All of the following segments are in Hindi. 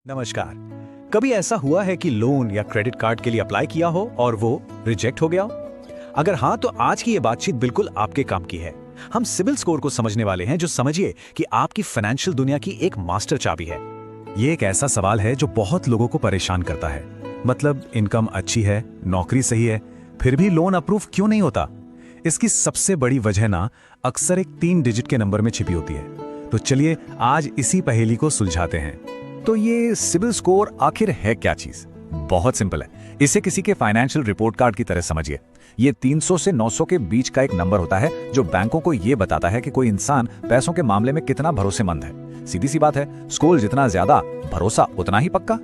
नमस्कार। कभी ऐसा हुआ है कि लोन या क्रेडिट कार्ड के लिए अप्लाई किया हो और वो रिजेक्ट हो गया हो? अगर हाँ, तो आज की ये बातचीत बिल्कुल आपके काम की है। हम सिबिल स्कोर को समझने वाले हैं, जो समझिए कि आपकी फाइनेंशियल दुनिया की एक मास्टर चाबी है। ये एक ऐसा सवाल है जो बहुत लोगों को परेशान करता है। मतलब इनकम अच्छी है, नौकरी सही है, फिर भी लोन अप्रूव क्यों नहीं होता? इसकी सबसे बड़ी वजह ना अक्सर एक 3 डिजिट के नंबर में छिपी होती है। तो चलिए आज इसी पहेली को सुलझाते हैं। तो ये सिबिल स्कोर आखिर है क्या चीज? बहुत सिंपल है। इसे किसी के फाइनेंशियल रिपोर्ट कार्ड की तरह समझिए। ये 300 से 900 के बीच का एक नंबर होता है जो बैंकों को ये बताता है कि कोई इंसान पैसों के मामले में कितना भरोसेमंद है। सीधी सी बात है, स्कोर जितना ज्यादा, भरोसा उतना ही पक्का।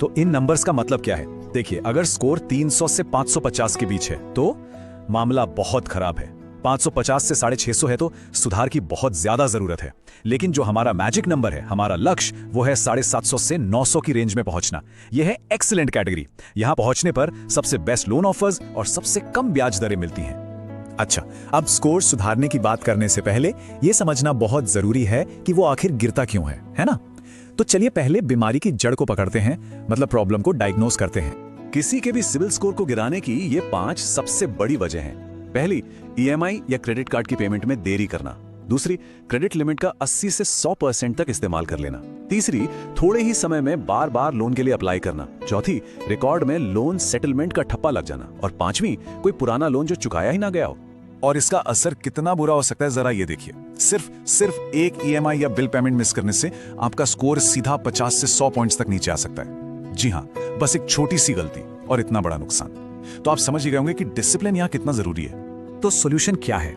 तो इन नंबर्स का मतलब क्या है? देखिए, अगर स्कोर 300 से 550 के बीच है तो मामला बहुत खराब है। 550 से 650 है तो सुधार की बहुत ज्यादा जरूरत है। लेकिन जो हमारा मैजिक नंबर है, हमारा लक्ष्य, वो है 750 से 900 की रेंज में पहुंचना। यह है एक्सीलेंट कैटेगरी। यहां पहुंचने पर सबसे बेस्ट लोन ऑफर्स और सबसे कम ब्याज दरें मिलती हैं। अच्छा, अब स्कोर सुधारने की बात करने से पहले यह समझना बहुत जरूरी है कि वो आखिर गिरता क्यों है ना? तो चलिए पहले बीमारी की जड़ को पकड़ते हैं, मतलब प्रॉब्लम को डायग्नोस करते हैं। किसी के भी सिबिल स्कोर को गिराने की ये 5 सबसे बड़ी वजह हैं। पहली, ईएमआई या क्रेडिट कार्ड की पेमेंट में देरी करना। दूसरी, क्रेडिट लिमिट का 80 से 100% तक इस्तेमाल कर लेना। तीसरी, थोड़े ही समय में बार बार लोन के लिए अप्लाई करना। चौथी, रिकॉर्ड में लोन सेटलमेंट का ठप्पा लग जाना। और पांचवी, कोई पुराना लोन जो चुकाया ही ना गया हो। और इसका असर कितना बुरा हो सकता है, जरा ये देखिए। सिर्फ एक ईएमआई या बिल पेमेंट मिस करने से आपका स्कोर सीधा 50 से 100 पॉइंट्स तक नीचे आ सकता है। जी हाँ, बस एक छोटी सी गलती और इतना बड़ा नुकसान। तो आप समझ ही गए होंगे कि डिसिप्लिन यहाँ कितना जरूरी है। तो सॉल्यूशन क्या है?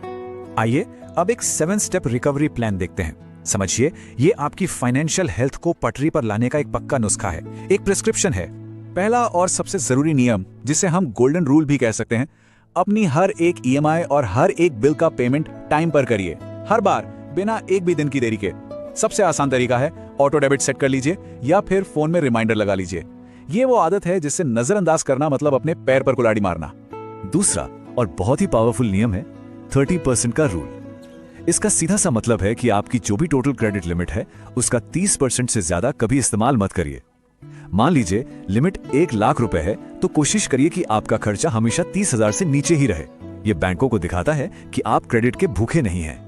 आइए अब एक 7 स्टेप रिकवरी प्लान देखते हैं। समझिए, ये आपकी फाइनेंशियल हेल्थ को पटरी पर लाने का एक पक्का नुस्खा है, एक प्रिस्क्रिप्शन है। पहला और सबसे जरूरी नियम, जिसे हम गोल्डन रूल भी कह सकते हैं, अपनी हर एक ईएमआई और हर एक बिल का पेमेंट टाइम पर करिए, हर बार, बिना एक भी दिन की देरी के। सबसे आसान तरीका है, ऑटो डेबिट सेट कर लीजिए या फिर फोन में रिमाइंडर लगा लीजिए। ये वो आदत है जिससे नजरअंदाज करना मतलब अपने पैर पर कुल्हाड़ी मारना। दूसरा और बहुत ही पावरफुल नियम है 30% का रूल। इसका सीधा सा मतलब है कि आपकी जो भी टोटल क्रेडिट लिमिट है, उसका 30% से ज्यादा कभी इस्तेमाल मत करिए। मान लीजिए लिमिट 1 लाख रुपए है, तो कोशिश करिए कि आपका खर्चा हमेशा 30,000 से नीचे ही रहे। यह बैंकों को दिखाता है कि आप क्रेडिट के भूखे नहीं हैं।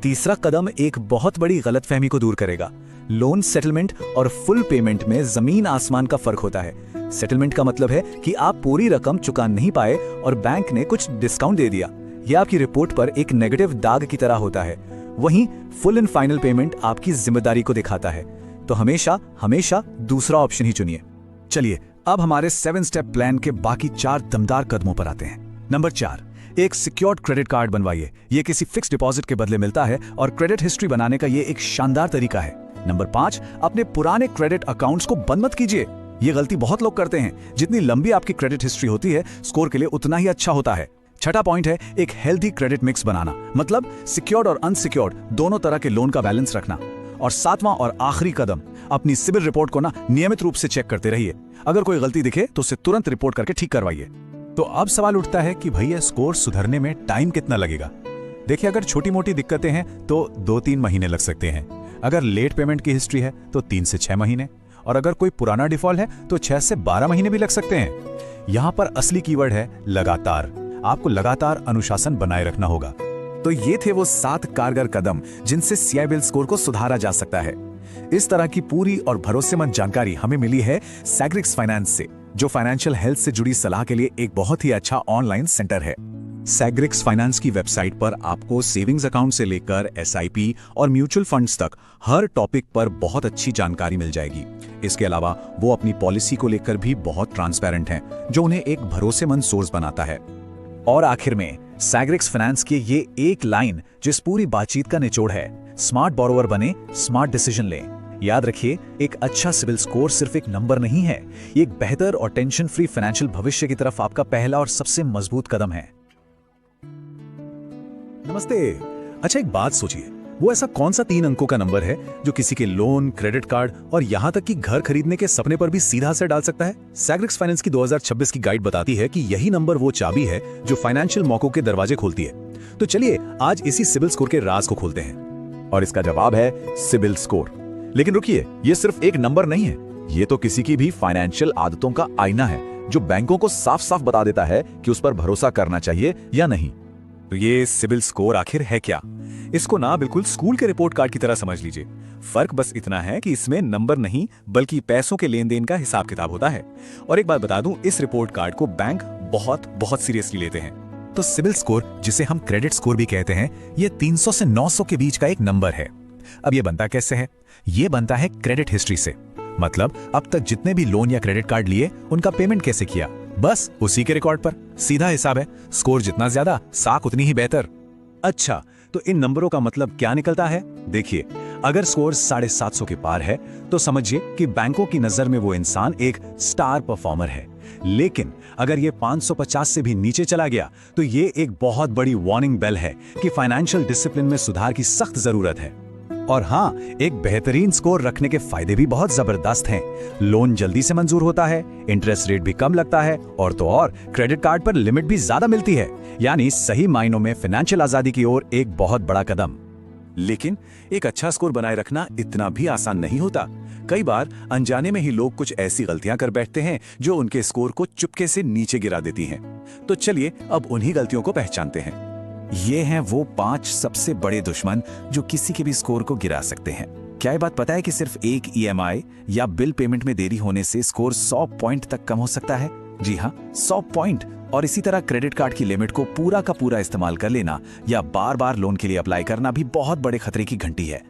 तीसरा कदम एक बहुत बड़ी गलतफहमी को दूर करेगा। लोन सेटलमेंट और फुल पेमेंट में जमीन आसमान का फर्क होता है। सेटलमेंट का मतलब है कि आप पूरी रकम चुका नहीं पाए और बैंक ने कुछ डिस्काउंट दे दिया। यह आपकी रिपोर्ट पर एक नेगेटिव दाग की तरह होता है। वहीं फुल एंड फाइनल पेमेंट आपकी जिम्मेदारी को दिखाता है। तो हमेशा दूसरा ऑप्शन ही चुनिए। चलिए अब हमारे 7 स्टेप प्लान के बाकी 4 दमदार कदमों पर आते हैं। नंबर 4, एक सिक्योर्ड क्रेडिट कार्ड बनवाइए। यह किसी फिक्स डिपॉजिट के बदले मिलता है और क्रेडिट हिस्ट्री बनाने का यह एक शानदार तरीका है। नंबर 5, अपने पुराने क्रेडिट अकाउंट्स को बंद मत कीजिए। यह गलती बहुत लोग करते हैं। जितनी लंबी आपकी क्रेडिट हिस्ट्री होती है, स्कोर के लिए उतना ही अच्छा होता है। छठा पॉइंट है एक हेल्दी क्रेडिट मिक्स बनाना, मतलब सिक्योर्ड और अनसिक्योर्ड दोनों तरह के लोन का बैलेंस रखना। और 7वां और आखिरी कदम, अपनी सिबिल रिपोर्ट को नियमित रूप से चेक करते रहिए। अगर कोई गलती दिखे तो उसे तुरंत रिपोर्ट करके ठीक करवाइए। तो अब सवाल उठता है कि भैया स्कोर सुधरने में टाइम कितना लगेगा? देखिए, अगर छोटी मोटी दिक्कतें हैं तो 2-3 महीने लग सकते हैं। अगर लेट पेमेंट की हिस्ट्री है तो 3 से 6 महीने, और अगर कोई पुराना डिफॉल्ट है तो 6 से 12 महीने भी लग सकते हैं। यहां पर असली कीवर्ड है लगातार। आपको लगातार अनुशासन बनाए रखना होगा। तो ये थे वो 7 कारगर कदम जिनसे सिबिल स्कोर को सुधारा जा सकता है। इस तरह की पूरी और भरोसेमंद जानकारी हमें मिली है सैग्रिक्स फाइनेंस से, जो फाइनेंशियल हेल्थ से जुड़ी सलाह के लिए एक बहुत ही अच्छा ऑनलाइन सेंटर है। सैग्रिक्स फाइनेंस की वेबसाइट पर आपको सेविंग्स अकाउंट से लेकर एसआईपी और म्यूचुअल फंड्स तक हर टॉपिक पर बहुत अच्छी जानकारी मिल जाएगी। इसके अलावा वो अपनी पॉलिसी को लेकर भी बहुत ट्रांसपेरेंट हैं, जो उन्हें एक भरोसेमंद सोर्स बनाता है। और आखिर में सैग्रिक्स फाइनेंस की ये एक लाइन जिस पूरी बातचीत का निचोड़ है, स्मार्ट बोरोवर बने, स्मार्ट डिसीजन लें। याद रखिए, एक अच्छा सिबिल स्कोर सिर्फ एक नंबर नहीं है, ये एक बेहतर और टेंशन फ्री फाइनेंशियल भविष्य की तरफ आपका पहला और सबसे मजबूत कदम है। नमस्ते। अच्छा, एक बात सोचिए, वो ऐसा कौन सा 3 अंकों का नंबर है जो किसी के लोन, क्रेडिट कार्ड और यहां तक कि घर खरीदने के सपने पर भी सीधा असर डाल सकता है? सैग्रिक्स फाइनेंस की 2026 की गाइड बताती है कि यही नंबर वो चाबी है जो फाइनेंशियल मौकों के दरवाजे खोलती है। तो चलिए आज इसी सिबिल स्कोर के राज को खोलते हैं। और इसका जवाब है सिबिल स्कोर। लेकिन रुकिए, ये सिर्फ एक नंबर नहीं है, ये तो किसी की भी फाइनेंशियल आदतों का आईना है, जो बैंकों को साफ साफ बता देता है कि उस पर भरोसा करना चाहिए या नहीं। तो ये सिबिल स्कोर आखिर है क्या? इसको ना बिल्कुल स्कूल के रिपोर्ट कार्ड की तरह समझ लीजिए। फर्क बस इतना है कि इसमें नंबर नहीं बल्कि पैसों के लेन देन का हिसाब किताब होता है। और एक बात बता दूं, इस रिपोर्ट कार्ड को बैंक बहुत बहुत सीरियसली लेते हैं। तो सिबिल स्कोर, जिसे हम क्रेडिट स्कोर भी कहते हैं, ये 300 से 900 के बीच का एक नंबर है। अब ये बनता कैसे है? ये बनता है क्रेडिट हिस्ट्री से। मतलब अब तक जितने भी लोन या क्रेडिट कार्ड लिए, उनका पेमेंट कैसे किया, बस उसी के रिकॉर्ड पर। सीधा हिसाब है, स्कोर जितना ज्यादा साख उतनी ही बेहतर। अच्छा, तो इन नंबरों का मतलब क्या निकलता है? देखिए, अगर स्कोर 750 के पार है तो समझिए कि बैंकों की नजर में वो इंसान एक स्टार परफॉर्मर है। लेकिन अगर ये 550 से भी नीचे चला गया तो ये एक बहुत बड़ी वार्निंग बेल है कि फाइनेंशियल डिसिप्लिन में सुधार की सख्त जरूरत है। और हाँ, एक बेहतरीन स्कोर रखने के फायदे भी बहुत जबरदस्त हैं। लोन जल्दी से मंजूर होता है, इंटरेस्ट रेट भी कम लगता है, और तो और क्रेडिट कार्ड पर लिमिट भी ज्यादा मिलती है। यानी सही मायनों में फाइनेंशियल आजादी की ओर एक बहुत बड़ा कदम। लेकिन एक अच्छा स्कोर बनाए रखना इतना भी आसान नहीं होता। कई बार अनजाने में ही लोग कुछ ऐसी गलतियां कर बैठते हैं जो उनके स्कोर को चुपके से नीचे गिरा देती हैं। तो चलिए अब उन्हीं गलतियों को पहचानते हैं। ये हैं वो 5 सबसे बड़े दुश्मन जो किसी के भी स्कोर को गिरा सकते हैं। क्या ये बात पता है कि सिर्फ एक ईएमआई या बिल पेमेंट में देरी होने से स्कोर 100 पॉइंट तक कम हो सकता है? जी हाँ, 100 पॉइंट। और इसी तरह क्रेडिट कार्ड की लिमिट को पूरा का पूरा इस्तेमाल कर लेना या बार बार लोन के लिए अप्लाई करना भी बहुत बड़े खतरे की घंटी है।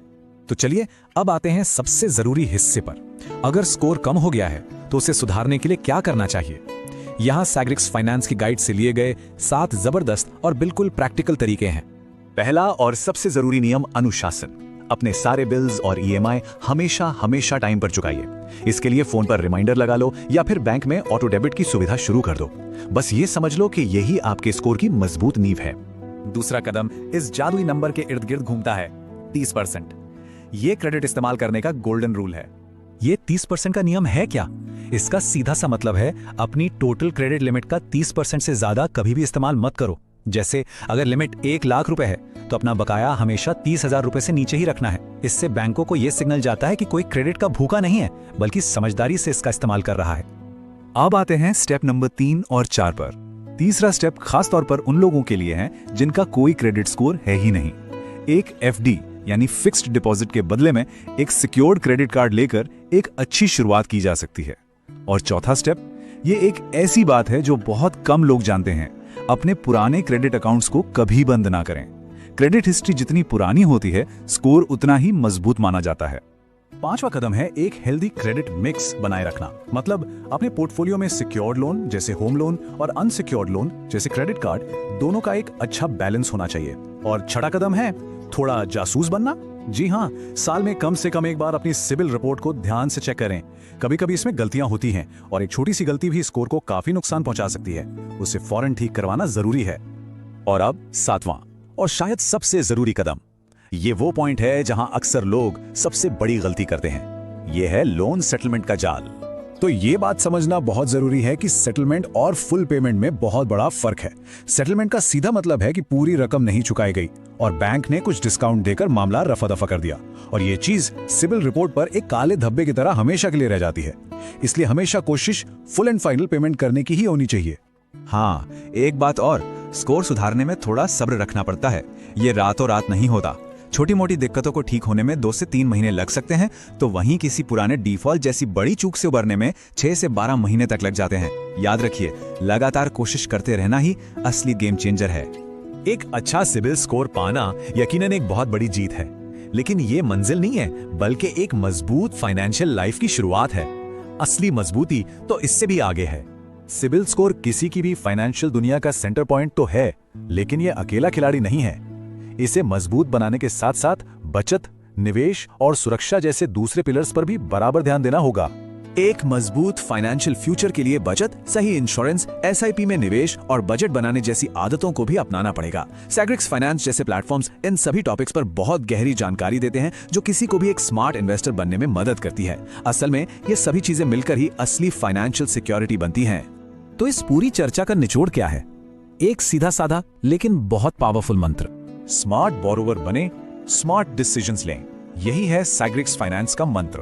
तो चलिए अब आते हैं सबसे जरूरी हिस्से पर। अगर स्कोर कम हो गया है तो उसे सुधारने के लिए क्या करना चाहिए? यहाँ सैग्रिक्स फाइनेंस की गाइड से लिए गए 7 जबरदस्त और बिल्कुल प्रैक्टिकल तरीके हैं। पहला और सबसे जरूरी नियम, अनुशासन। अपने सारे बिल्स और ईएमआई हमेशा टाइम पर चुकाइए। इसके लिए फोन पर रिमाइंडर लगा लो या फिर बैंक में ऑटो डेबिट की सुविधा शुरू कर दो। बस ये समझ लो कि यही आपके स्कोर की मजबूत नींव है। दूसरा कदम इस जादुई नंबर के इर्द गिर्द घूमता है, 30%। ये क्रेडिट इस्तेमाल करने का गोल्डन रूल है। ये 30% का नियम है क्या? इसका सीधा सा मतलब है अपनी टोटल क्रेडिट लिमिट का 30% से ज्यादा कभी भी इस्तेमाल मत करो। जैसे अगर लिमिट 1 लाख रुपए है तो अपना बकाया हमेशा 30,000 रुपए से नीचे ही रखना है। इससे बैंकों को यह सिग्नल जाता है कि कोई क्रेडिट का भूखा नहीं है, बल्कि समझदारी से इसका इस्तेमाल कर रहा है। अब आते हैं स्टेप नंबर 3 और 4 पर। तीसरा स्टेप खास तौर पर उन लोगों के लिए है जिनका कोई क्रेडिट स्कोर है ही नहीं। एक एफडी यानी फिक्स्ड डिपॉजिट के बदले में एक सिक्योर्ड क्रेडिट कार्ड लेकर एक अच्छी शुरुआत की जा सकती है। और चौथा स्टेप, ये एक ऐसी बात है जो बहुत कम लोग जानते हैं, अपने पुराने क्रेडिट अकाउंट्स को कभी बंद ना करें। क्रेडिट हिस्ट्री जितनी पुरानी होती है, स्कोर उतना ही मजबूत माना जाता है। 5वां कदम है एक हेल्दी क्रेडिट मिक्स बनाए रखना। मतलब अपने पोर्टफोलियो में सिक्योर्ड लोन जैसे होम लोन और अनसिक्योर्ड लोन जैसे क्रेडिट कार्ड, दोनों का एक अच्छा बैलेंस होना चाहिए। और छठा कदम है थोड़ा जासूस बनना। जी हाँ, साल में कम से कम एक बार अपनी सिबिल रिपोर्ट को ध्यान से चेक करें। कभी कभी इसमें गलतियां होती हैं और एक छोटी सी गलती भी स्कोर को काफी नुकसान पहुंचा सकती है। उसे फौरन ठीक करवाना जरूरी है। और अब 7वां और शायद सबसे जरूरी कदम, ये वो पॉइंट है जहां अक्सर लोग सबसे बड़ी गलती करते हैं। ये है लोन सेटलमेंट का जाल। तो ये बात समझना बहुत जरूरी है कि सेटलमेंट और फुल पेमेंट में बहुत बड़ा फर्क है। सेटलमेंट का सीधा मतलब है कि पूरी रकम नहीं चुकाई गई और बैंक ने कुछ डिस्काउंट देकर मामला रफा दफा कर दिया, और ये चीज सिबिल रिपोर्ट पर एक काले धब्बे की तरह हमेशा के लिए रह जाती है। इसलिए हमेशा कोशिश फुल एंड फाइनल पेमेंट करने की ही होनी चाहिए। हाँ, एक बात और, स्कोर सुधारने में थोड़ा सब्र रखना पड़ता है। ये रातों रात नहीं होता। छोटी मोटी दिक्कतों को ठीक होने में 2 से 3 महीने लग सकते हैं, तो वहीं किसी पुराने डिफॉल्ट जैसी बड़ी चूक से उबरने में 6 से 12 महीने तक लग जाते हैं। याद रखिए, लगातार कोशिश करते रहना ही असली गेम चेंजर है। एक अच्छा सिबिल स्कोर पाना यकीनन एक बहुत बड़ी जीत है, लेकिन ये मंजिल नहीं है, बल्कि एक मजबूत फाइनेंशियल लाइफ की शुरुआत है। असली मजबूती तो इससे भी आगे है। सिबिल स्कोर किसी की भी फाइनेंशियल दुनिया का सेंटर पॉइंट तो है, लेकिन ये अकेला खिलाड़ी नहीं है। इसे मजबूत बनाने के साथ साथ बचत, निवेश और सुरक्षा जैसे दूसरे पिलर्स पर भी बराबर ध्यान देना होगा। एक मजबूत फाइनेंशियल फ्यूचर के लिए बचत, सही इंश्योरेंस, एसआईपी में निवेश और बजट बनाने जैसी आदतों को भी अपनाना पड़ेगा। सैग्रिक्स फाइनेंस जैसे प्लेटफॉर्म्स इन सभी टॉपिक्स पर बहुत गहरी जानकारी देते हैं, जो किसी को भी एक स्मार्ट इन्वेस्टर बनने में मदद करती है। असल में ये सभी चीजें मिलकर ही असली फाइनेंशियल सिक्योरिटी बनती हैं। तो इस पूरी चर्चा का निचोड़ क्या है? एक सीधा साधा लेकिन बहुत पावरफुल मंत्र, स्मार्ट बोरोवर बने, स्मार्ट डिसीजंस लें। यही है सैग्रिक्स फाइनेंस का मंत्र।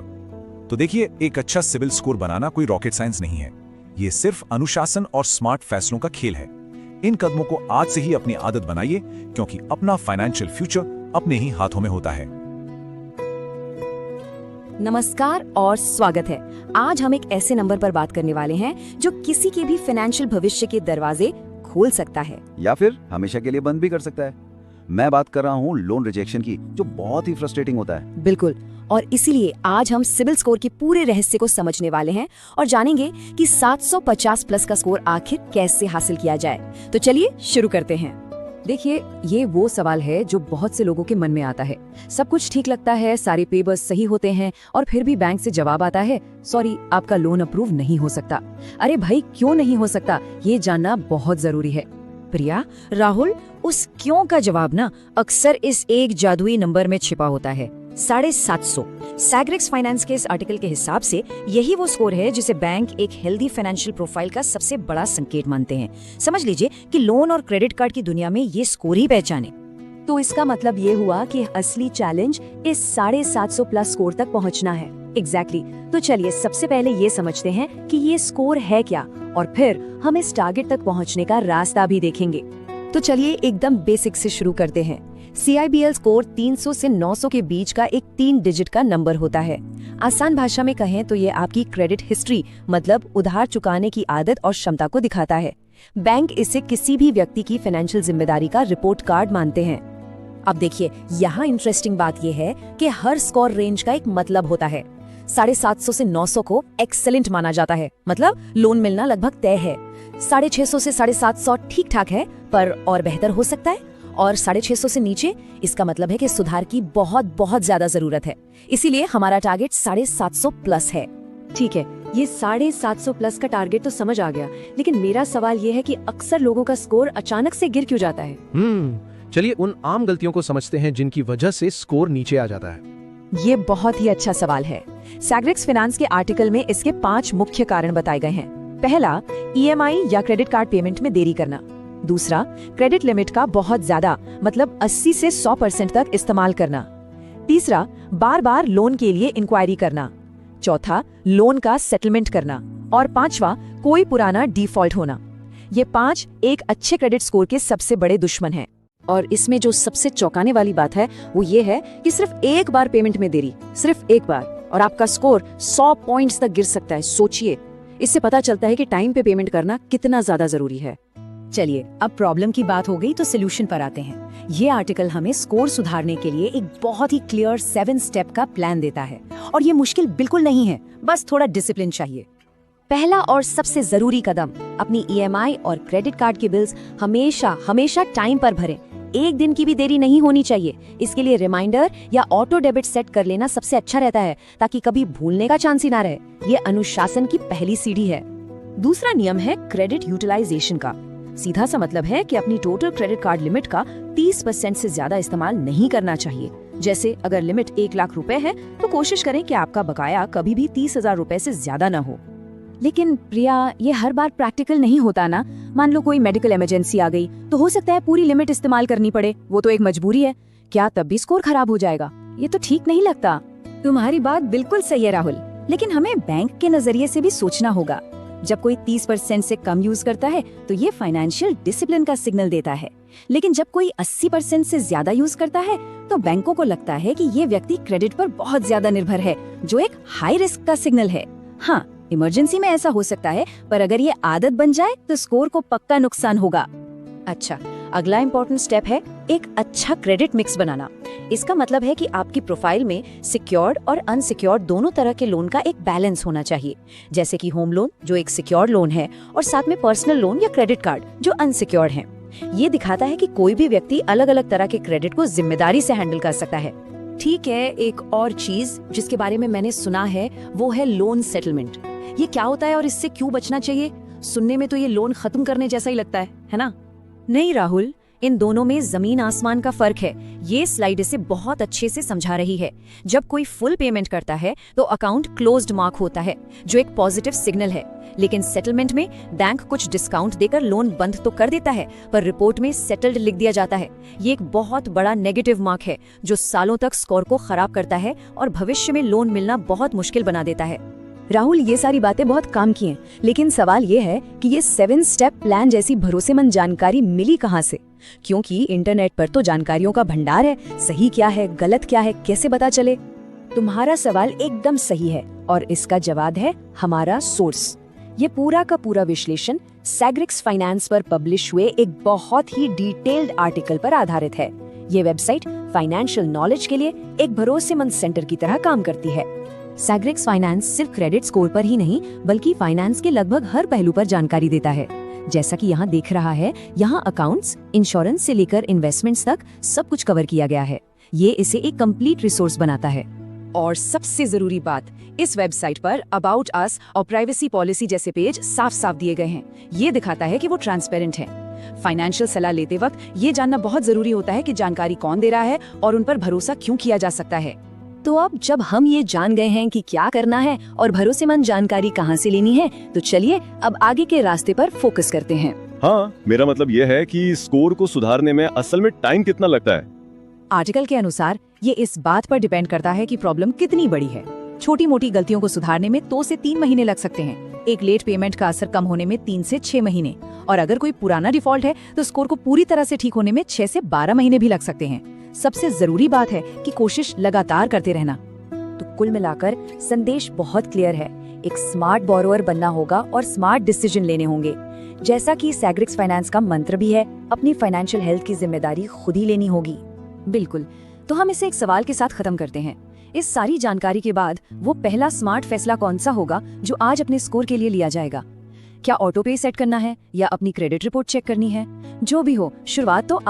तो देखिए, एक अच्छा सिविल स्कोर बनाना कोई रॉकेट साइंस नहीं है। ये सिर्फ अनुशासन और स्मार्ट फैसलों का खेल है। इन कदमों को आज से ही अपनी आदत बनाइए, क्योंकि अपना फाइनेंशियल फ्यूचर अपने ही हाथों में होता है। नमस्कार और स्वागत है। आज हम एक ऐसे नंबर पर बात करने वाले हैं जो किसी के भी फाइनेंशियल भविष्य के दरवाजे खोल सकता है या फिर हमेशा के लिए बंद भी कर सकता है। मैं बात कर रहा हूँ लोन रिजेक्शन की, जो बहुत ही फ्रस्ट्रेटिंग होता है। बिल्कुल, और इसीलिए आज हम सिविल स्कोर के पूरे रहस्य को समझने वाले हैं और जानेंगे कि 750 प्लस का स्कोर आखिर कैसे हासिल किया जाए। तो चलिए शुरू करते हैं। देखिए, ये वो सवाल है जो बहुत से लोगों के मन में आता है। सब कुछ ठीक लगता है, सारे पेपर्स सही होते हैं और फिर भी बैंक से जवाब आता है, सॉरी, आपका लोन अप्रूव नहीं हो सकता। अरे भाई, क्यों नहीं हो सकता, ये जानना बहुत जरूरी है। प्रिया, राहुल, उस क्यों का जवाब ना अक्सर इस एक जादुई नंबर में छिपा होता है, 750। सैग्रिक्स फाइनेंस के इस आर्टिकल के हिसाब से यही वो स्कोर है जिसे बैंक एक हेल्दी फाइनेंशियल प्रोफाइल का सबसे बड़ा संकेत मानते हैं। समझ लीजिए कि लोन और क्रेडिट कार्ड की दुनिया में ये स्कोर ही पहचाने। तो इसका मतलब ये हुआ कि असली चैलेंज इस 750 प्लस स्कोर तक पहुंचना है। एग्जैक्टली। तो चलिए सबसे पहले ये समझते हैं कि ये स्कोर है क्या, और फिर हम इस टारगेट तक पहुंचने का रास्ता भी देखेंगे। तो चलिए एकदम बेसिक से शुरू करते हैं। CIBL स्कोर 300 से 900 के बीच का एक 3 डिजिट का नंबर होता है। आसान भाषा में कहें तो ये आपकी क्रेडिट हिस्ट्री, मतलब उधार चुकाने की आदत और क्षमता को दिखाता है। बैंक इसे किसी भी व्यक्ति की फाइनेंशियल जिम्मेदारी का रिपोर्ट कार्ड मानते हैं। अब देखिए, यहाँ इंटरेस्टिंग बात यह है कि हर स्कोर रेंज का एक मतलब होता है। 750 से 900 को एक्सेलेंट माना जाता है, मतलब लोन मिलना लगभग तय है। 650 से 750 ठीक ठाक है, पर और बेहतर हो सकता है। और 650 से नीचे, इसका मतलब है कि सुधार की बहुत बहुत ज्यादा जरूरत है। इसीलिए हमारा टारगेट 750 प्लस है। ठीक है, ये 750 प्लस का टारगेट तो समझ आ गया, लेकिन मेरा सवाल ये है कि अक्सर लोगों का स्कोर अचानक से गिर क्यों जाता है? चलिए उन आम गलतियों को समझते हैं जिनकी वजह से स्कोर नीचे आ जाता है। ये बहुत ही अच्छा सवाल है। सैग्रिक्स फाइनेंस के आर्टिकल में इसके 5 मुख्य कारण बताए गए हैं। पहला, EMI या क्रेडिट कार्ड पेमेंट में देरी करना। दूसरा, क्रेडिट लिमिट का बहुत ज्यादा, मतलब 80 से 100% तक इस्तेमाल करना। तीसरा, बार बार लोन के लिए इंक्वायरी करना। चौथा, लोन का सेटलमेंट करना। और पांचवा, कोई पुराना डिफॉल्ट होना। ये 5 एक अच्छे क्रेडिट स्कोर के सबसे बड़े दुश्मन हैं। और इसमें जो सबसे चौंकाने वाली बात है वो ये है कि सिर्फ एक बार पेमेंट में देरी, सिर्फ एक बार, और आपका स्कोर 100 पॉइंट्स तक गिर सकता है। सोचिए, इससे पता चलता है कि टाइम पे पेमेंट करना कितना ज्यादा जरूरी है। चलिए, अब प्रॉब्लम की बात हो गई तो सोल्यूशन पर आते हैं। ये आर्टिकल हमें स्कोर सुधारने के लिए एक बहुत ही क्लियर 7 स्टेप का प्लान देता है, और ये मुश्किल बिल्कुल नहीं है, बस थोड़ा डिसिप्लिन चाहिए। पहला और सबसे जरूरी कदम, अपनी EMI और क्रेडिट कार्ड के बिल्स हमेशा हमेशा टाइम पर भरें। एक दिन की भी देरी नहीं होनी चाहिए। इसके लिए रिमाइंडर या ऑटो डेबिट सेट कर लेना सबसे अच्छा रहता है, ताकि कभी भूलने का चांस ही ना रहे। ये अनुशासन की पहली सीढ़ी है। दूसरा नियम है क्रेडिट यूटिलाइजेशन का। सीधा सा मतलब है कि अपनी टोटल क्रेडिट कार्ड लिमिट का 30% से ज्यादा इस्तेमाल नहीं करना चाहिए। जैसे अगर लिमिट 1 लाख रुपए है तो कोशिश करें कि आपका बकाया कभी भी 30,000 रुपए से ज्यादा न हो। लेकिन प्रिया, ये हर बार प्रैक्टिकल नहीं होता ना। मान लो कोई मेडिकल इमरजेंसी आ गई तो हो सकता है पूरी लिमिट इस्तेमाल करनी पड़े। वो तो एक मजबूरी है। क्या तब भी स्कोर खराब हो जाएगा? ये तो ठीक नहीं लगता। तुम्हारी बात बिल्कुल सही है राहुल, लेकिन हमें बैंक के नजरिए से भी सोचना होगा। जब कोई 30% से कम यूज करता है तो ये फाइनेंशियल डिसिप्लिन का सिग्नल देता है, लेकिन जब कोई 80% से ज्यादा यूज करता है तो बैंकों को लगता है कि ये व्यक्ति क्रेडिट पर बहुत ज्यादा निर्भर है, जो एक हाई रिस्क का सिग्नल है। हाँ, इमरजेंसी में ऐसा हो सकता है, पर अगर ये आदत बन जाए तो स्कोर को पक्का नुकसान होगा। अच्छा, अगला इम्पोर्टेंट स्टेप है एक अच्छा क्रेडिट मिक्स बनाना। इसका मतलब है कि आपकी प्रोफाइल में सिक्योर्ड और अनसिक्योर्ड दोनों तरह के लोन का एक बैलेंस होना चाहिए। जैसे कि होम लोन, जो एक सिक्योर्ड लोन है, और साथ में पर्सनल लोन या क्रेडिट कार्ड, जो अनसिक्योर्ड है। ये दिखाता है कि कोई भी व्यक्ति अलग अलग तरह के क्रेडिट को जिम्मेदारी से हैंडल कर सकता है। ठीक है, एक और चीज जिसके बारे में मैंने सुना है वो है लोन सेटलमेंट। ये क्या होता है और इससे क्यों बचना चाहिए? सुनने में तो ये लोन खत्म करने जैसा ही लगता है ना? नहीं राहुल, इन दोनों में जमीन आसमान का फर्क है। ये स्लाइड इसे बहुत अच्छे से समझा रही है। जब कोई फुल पेमेंट करता है तो अकाउंट क्लोज्ड मार्क होता है, जो एक पॉजिटिव सिग्नल है। लेकिन सेटलमेंट में बैंक कुछ डिस्काउंट देकर लोन बंद तो कर देता है, पर रिपोर्ट में सेटल्ड लिख दिया जाता है। ये एक बहुत बड़ा नेगेटिव मार्क है, जो सालों तक स्कोर को खराब करता है और भविष्य में लोन मिलना बहुत मुश्किल बना देता है। राहुल, ये सारी बातें बहुत काम की हैं, लेकिन सवाल ये है कि ये 7 स्टेप प्लान जैसी भरोसेमंद जानकारी मिली कहाँ से? क्योंकि इंटरनेट पर तो जानकारियों का भंडार है। सही क्या है, गलत क्या है, कैसे पता चले? तुम्हारा सवाल एकदम सही है और इसका जवाब है हमारा सोर्स। ये पूरा का पूरा विश्लेषण सैग्रिक्स फाइनेंस पर पब्लिश हुए एक बहुत ही डिटेल्ड आर्टिकल पर आधारित है। ये वेबसाइट फाइनेंशियल नॉलेज के लिए एक भरोसेमंद सेंटर की तरह काम करती है। सैग्रिक्स फाइनेंस सिर्फ क्रेडिट स्कोर पर ही नहीं, बल्कि फाइनेंस के लगभग हर पहलू पर जानकारी देता है। जैसा कि यहाँ देख रहा है, यहाँ अकाउंट्स, इंश्योरेंस से लेकर इन्वेस्टमेंट्स तक सब कुछ कवर किया गया है। ये इसे एक कंप्लीट रिसोर्स बनाता है। और सबसे जरूरी बात, इस वेबसाइट पर अबाउट अस और प्राइवेसी पॉलिसी जैसे पेज साफ साफ दिए गए हैं। ये दिखाता है कि वो ट्रांसपेरेंट है। फाइनेंशियल सलाह लेते वक्त ये जानना बहुत जरूरी होता है कि जानकारी कौन दे रहा है और उन पर भरोसा क्यों किया जा सकता है। तो अब जब हम ये जान गए हैं कि क्या करना है और भरोसेमंद जानकारी कहाँ से लेनी है, तो चलिए अब आगे के रास्ते पर फोकस करते हैं। हाँ, मेरा मतलब यह है कि स्कोर को सुधारने में असल में टाइम कितना लगता है। आर्टिकल के अनुसार ये इस बात पर डिपेंड करता है कि प्रॉब्लम कितनी बड़ी है। छोटी मोटी गलतियों को सुधारने में 2 से 3 महीने लग सकते हैं। एक लेट पेमेंट का असर कम होने में 3 से 6 महीने, और अगर कोई पुराना डिफॉल्ट है तो स्कोर को पूरी तरह से ठीक होने में 6 से 12 महीने भी लग सकते हैं। सबसे जरूरी बात है कि कोशिश लगातार करते रहना। तो कुल मिलाकर संदेश बहुत क्लियर है। एक स्मार्ट बोरोवर बनना होगा और स्मार्ट डिसीजन लेने होंगे। जैसा कि सैग्रिक्स फाइनेंस का मंत्र भी है, अपनी फाइनेंशियल हेल्थ की जिम्मेदारी खुद ही लेनी होगी। बिल्कुल। तो हम इसे एक सवाल के साथ खत्म करते हैं। इस सारी जानकारी के बाद वो पहला स्मार्ट फैसला कौन सा होगा जो आज अपने स्कोर के लिए लिया जाएगा? क्या ऑटो पे सेट करना है या अपनी क्रेडिट रिपोर्ट चेक करनी है? जो भी हो, शुरुआत तो आज